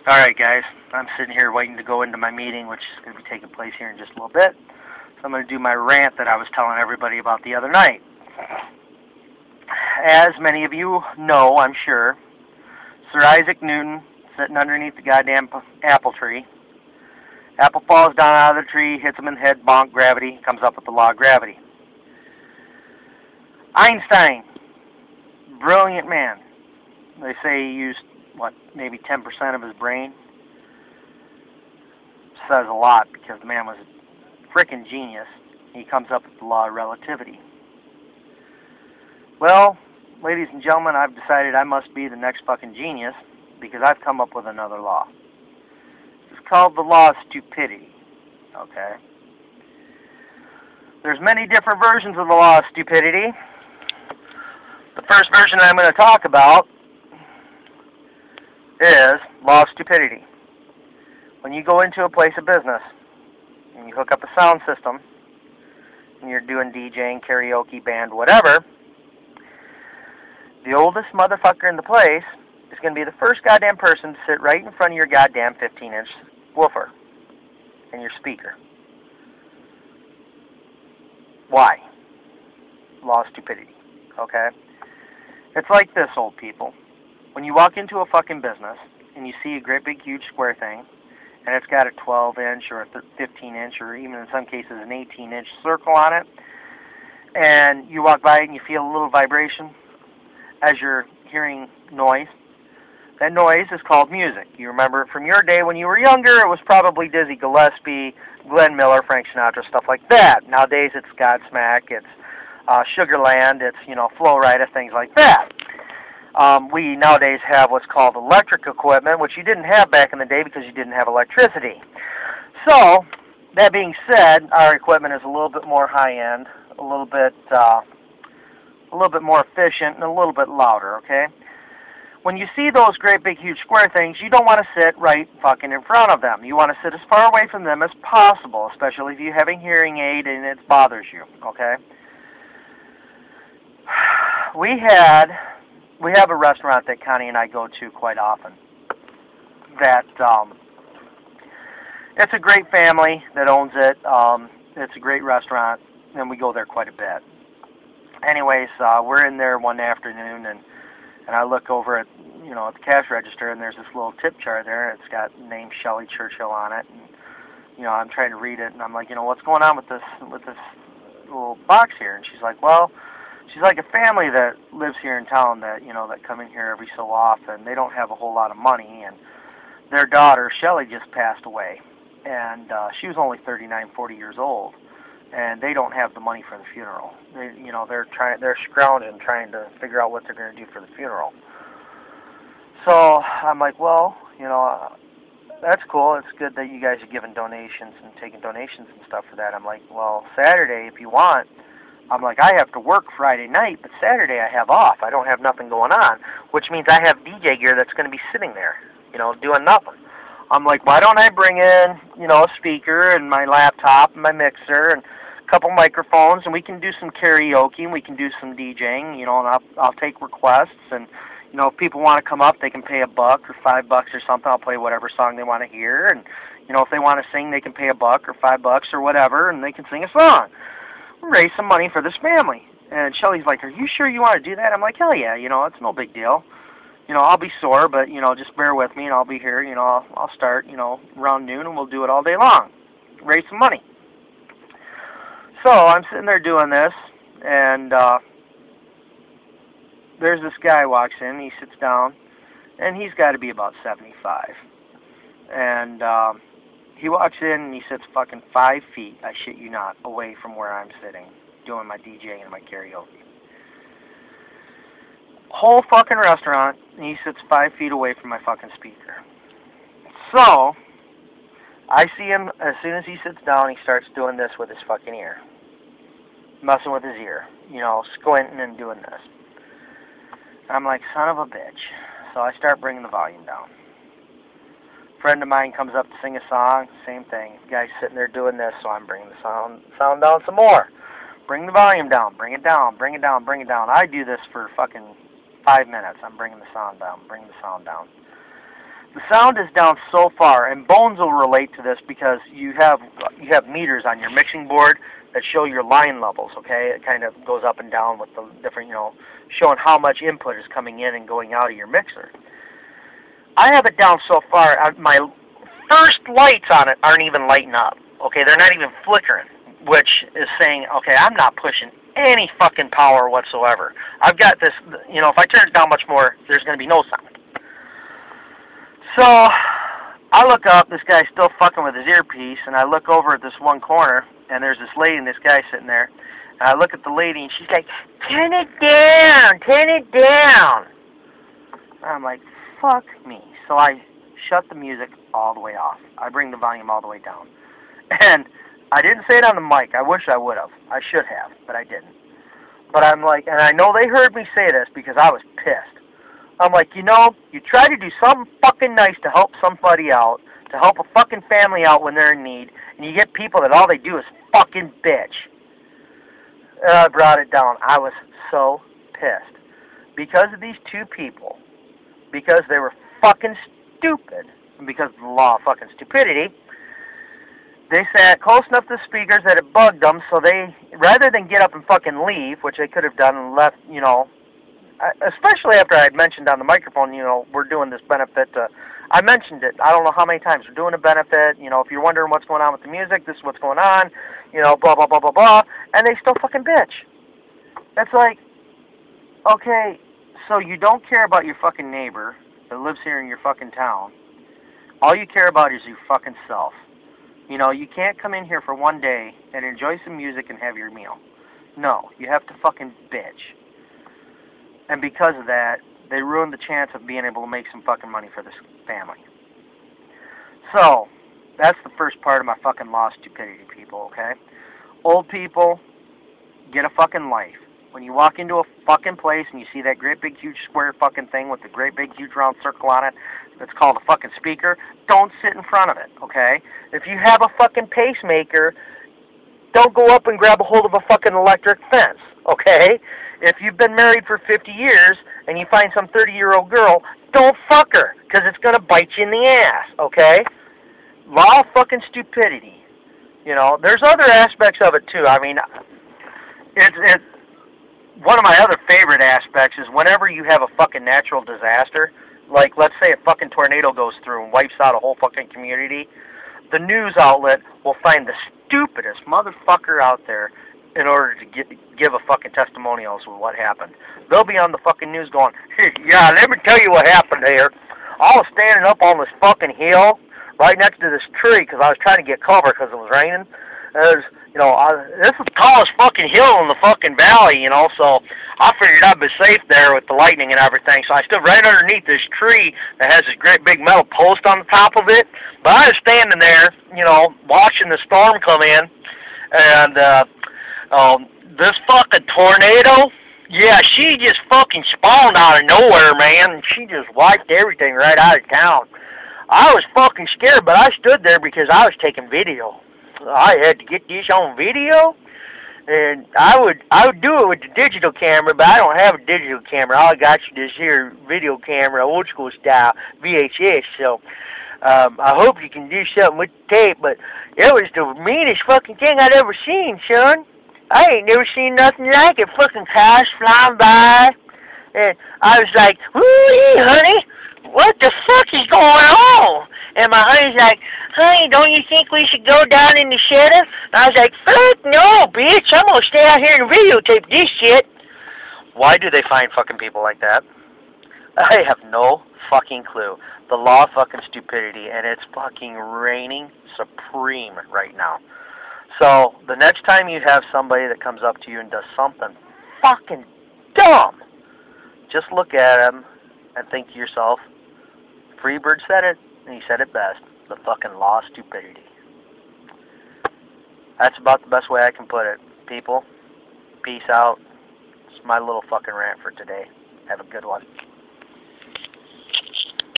Alright guys, I'm sitting here waiting to go into my meeting, which is going to be taking place here in just a little bit. So I'm going to do my rant that I was telling everybody about the other night. As many of you know, I'm sure, Sir Isaac Newton sitting underneath the goddamn apple tree. Apple falls down out of the tree, hits him in the head, bonk, gravity, comes up with the law of gravity. Einstein, brilliant man. They say he used, maybe 10% of his brain. Says a lot because the man was a frickin' genius. He comes up with the law of relativity. Well, ladies and gentlemen, I've decided I must be the next fucking genius because I've come up with another law. It's called the law of stupidity. Okay? There's many different versions of the law of stupidity. The first version I'm going to talk about is law of stupidity. When you go into a place of business and you hook up a sound system and you're doing DJing, karaoke, band, whatever, the oldest motherfucker in the place is going to be the first goddamn person to sit right in front of your goddamn 15-inch woofer and your speaker. Why? Law of stupidity. Okay? It's like this, old people. When you walk into a fucking business and you see a great big huge square thing and it's got a 12-inch or a 15-inch or even in some cases an 18-inch circle on it, and you walk by and you feel a little vibration as you're hearing noise, that noise is called music. You remember it from your day when you were younger, it was probably Dizzy Gillespie, Glenn Miller, Frank Sinatra, stuff like that. Nowadays it's Godsmack, it's Sugarland, it's, Flo Rida, things like that. We nowadays have what's called electric equipment, which you didn't have back in the day because you didn't have electricity. So, that being said, our equipment is a little bit more high-end, a little bit more efficient, and a little bit louder, okay? When you see those great big huge square things, you don't want to sit right fucking in front of them. You want to sit as far away from them as possible, especially if you have a hearing aid and it bothers you, okay? We have a restaurant that Connie and I go to quite often. That it's a great family that owns it. It's a great restaurant, and we go there quite a bit. Anyways, we're in there one afternoon, and I look over at at the cash register, and there's this little tip jar there. It's got the name Shelley Churchill on it, and I'm trying to read it, and I'm like, what's going on with this little box here? And she's like, well. She's like a family that lives here in town that, that come in here every so often. They don't have a whole lot of money, and their daughter, Shelley, just passed away. And she was only 39, 40 years old, and they don't have the money for the funeral. They're scrounging, trying to figure out what they're going to do for the funeral. So I'm like, well, that's cool. It's good that you guys are giving donations and taking donations and stuff for that. I'm like, well, Saturday, if you want. I'm like, I have to work Friday night, but Saturday I have off. I don't have nothing going on, which means I have DJ gear that's going to be sitting there, doing nothing. I'm like, why don't I bring in, a speaker and my laptop and my mixer and a couple microphones, and we can do some karaoke and we can do some DJing, and I'll take requests, and, if people want to come up, they can pay $1 or $5 or something. I'll play whatever song they want to hear, and, if they want to sing, they can pay $1 or $5 or whatever, and they can sing a song. Raise some money for this family. And Shelly's like, are you sure you want to do that? I'm like, hell yeah, it's no big deal. I'll be sore, but, just bear with me and I'll be here, I'll start, around noon and we'll do it all day long. Raise some money. So I'm sitting there doing this, and there's this guy walks in, he sits down, and he's got to be about 75. And he walks in and he sits fucking 5 feet, I shit you not, away from where I'm sitting, doing my DJing and my karaoke. Whole fucking restaurant, and he sits 5 feet away from my fucking speaker. So, I see him, as soon as he sits down, he starts doing this with his fucking ear. Messing with his ear, squinting and doing this. I'm like, son of a bitch. So I start bringing the volume down. Friend of mine comes up to sing a song, same thing. The guy's sitting there doing this, so I'm bringing the sound down some more. Bring the volume down, bring it down, bring it down, bring it down. I do this for fucking 5 minutes. I'm bringing the sound down, bringing the sound down. The sound is down so far, and Bones will relate to this because you have meters on your mixing board that show your line levels, okay? It kind of goes up and down with the different, showing how much input is coming in and going out of your mixer. I have it down so far, my first lights on it aren't even lighting up, okay? They're not even flickering, which is saying, okay, I'm not pushing any fucking power whatsoever. I've got this, if I turn it down much more, there's going to be no sound. So I look up, this guy's still fucking with his earpiece, and I look over at this one corner, and there's this lady and this guy sitting there, and I look at the lady, and she's like, turn it down, turn it down. And I'm like, fuck me. So I shut the music all the way off. I bring the volume all the way down. And I didn't say it on the mic. I wish I would have. I should have, but I didn't. But I'm like, and I know they heard me say this because I was pissed. I'm like, you try to do something fucking nice to help somebody out, to help a fucking family out when they're in need, and you get people that all they do is fucking bitch. And I brought it down. I was so pissed. Because of these two people, because they were fucking stupid, and because of the law of fucking stupidity, they sat close enough to the speakers that it bugged them, so they, rather than get up and fucking leave, which they could have done and left, especially after I had mentioned on the microphone, we're doing this benefit. I mentioned it, I don't know how many times, we're doing a benefit, if you're wondering what's going on with the music, this is what's going on, blah, blah, blah, blah, blah, and they still fucking bitch. It's like, okay, so you don't care about your fucking neighbor that lives here in your fucking town. All you care about is your fucking self. You can't come in here for one day and enjoy some music and have your meal. No, you have to fucking bitch. And because of that, they ruined the chance of being able to make some fucking money for this family. So, that's the first part of my fucking lost stupidity, people, okay? Old people, get a fucking life. When you walk into a fucking place and you see that great big huge square fucking thing with the great big huge round circle on it that's called a fucking speaker, don't sit in front of it, okay? If you have a fucking pacemaker, don't go up and grab a hold of a fucking electric fence, okay? If you've been married for 50 years and you find some 30-year-old girl, don't fuck her, because it's going to bite you in the ass, okay? Law of fucking stupidity. There's other aspects of it, too. I mean, it's one of my other favorite aspects is whenever you have a fucking natural disaster, like, let's say a fucking tornado goes through and wipes out a whole fucking community, the news outlet will find the stupidest motherfucker out there in order to give a fucking testimonial as to what happened. They'll be on the fucking news going, hey, yeah, let me tell you what happened here. I was standing up on this fucking hill right next to this tree because I was trying to get cover because it was raining. This is the tallest fucking hill in the fucking valley, so I figured I'd be safe there with the lightning and everything. So I stood right underneath this tree that has this great big metal post on the top of it. But I was standing there, watching the storm come in, and this fucking tornado, yeah, she just fucking spawned out of nowhere, man. She just wiped everything right out of town. I was fucking scared, but I stood there because I was taking video. I had to get this on video, and I would do it with the digital camera, but I don't have a digital camera. All I got is this here video camera, old school style, VHS, so I hope you can do something with the tape, but it was the meanest fucking thing I'd ever seen, son. I ain't never seen nothing like it. Fucking cars flying by, and I was like, woo-wee, honey, what the fuck is going on? And my honey's like, honey, don't you think we should go down in the shed? And I was like, fuck no, bitch, I'm gonna stay out here and videotape this shit. Why do they find fucking people like that? I have no fucking clue. The law of fucking stupidity, and it's fucking reigning supreme right now. So, the next time you have somebody that comes up to you and does something fucking dumb, just look at them and think to yourself, Freebird said it, and he said it best, the fucking law of stupidity. That's about the best way I can put it. People, peace out. It's my little fucking rant for today. Have a good one.